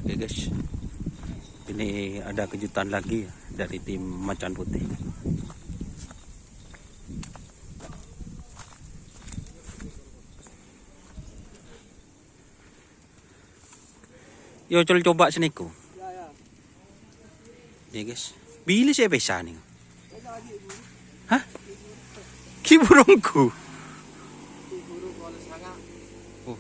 Oke guys, ini ada kejutan lagi dari tim Macan Putih. Yo coba sini ku. Ya guys, bili saya bisa nih. Hah? Ki burungku. Oh.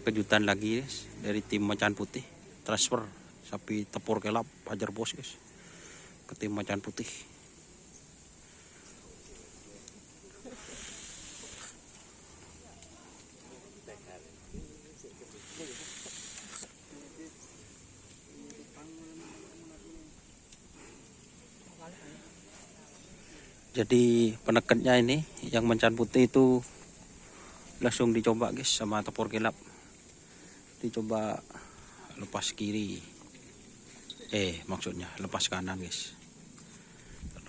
Kejutan lagi guys dari tim Macan Putih. Transfer sapi tepur kelap Hajar Bos guys ke tim Macan Putih. Jadi peneketnya ini yang Macan Putih itu langsung dicoba guys sama tepur kelap. Dicoba lepas kiri. Maksudnya lepas kanan guys.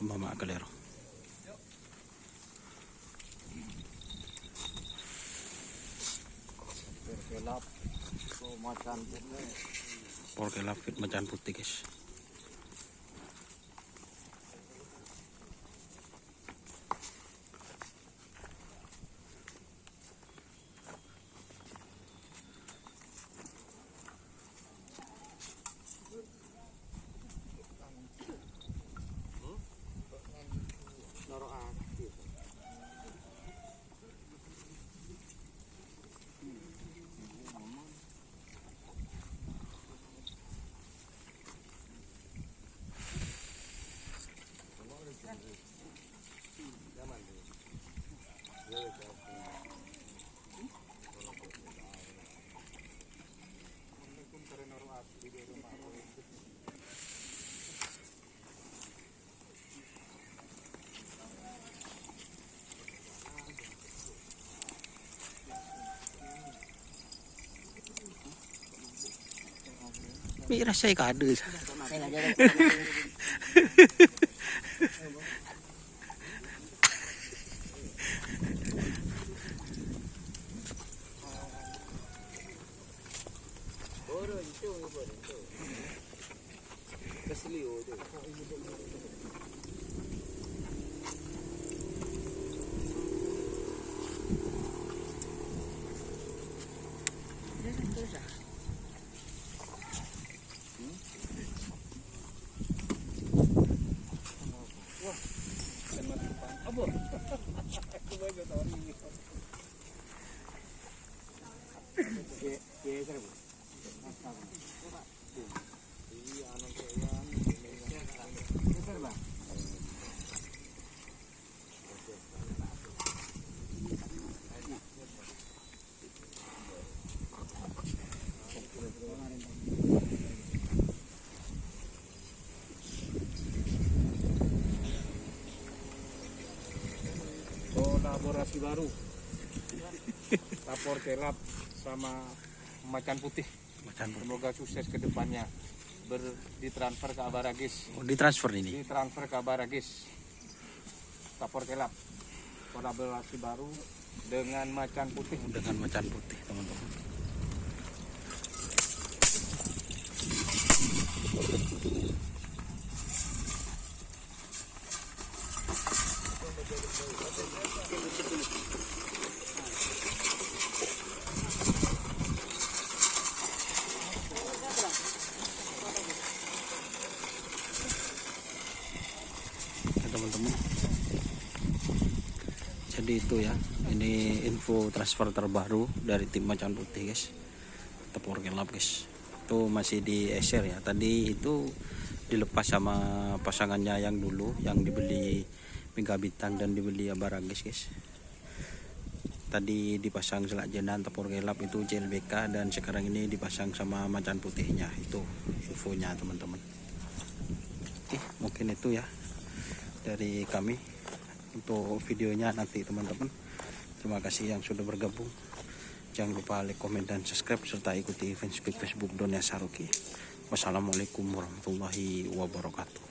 Mama kelero. Tepur kelap fit Macan Putih guys. Mira saya kade. Kolaborasi baru Tepur kelap sama Macan Putih. Semoga sukses ke depannya. Ditransfer ke Abaragis. Oh, ditransfer ini. Ditransfer ke Abaragis. Tepur kelap. Kolaborasi baru dengan Macan Putih. Dengan Macan Putih, teman-teman. Teman-teman, jadi itu ya, ini info transfer terbaru dari tim Macan Putih guys, tepur kelap guys. Itu masih di eser ya, tadi itu dilepas sama pasangannya yang dulu yang dibeli Mega Bintang dan dibeli Abaragis guys. Tadi dipasang Selakjenan tepur kelap itu CLBK, dan sekarang ini dipasang sama Macan Putihnya. Itu infonya teman-teman. Oke, mungkin itu ya dari kami untuk videonya nanti teman-teman. Terima kasih yang sudah bergabung. Jangan lupa like, komen, dan subscribe, serta ikuti fanspage Facebook Donya Saruki. Wassalamualaikum warahmatullahi wabarakatuh.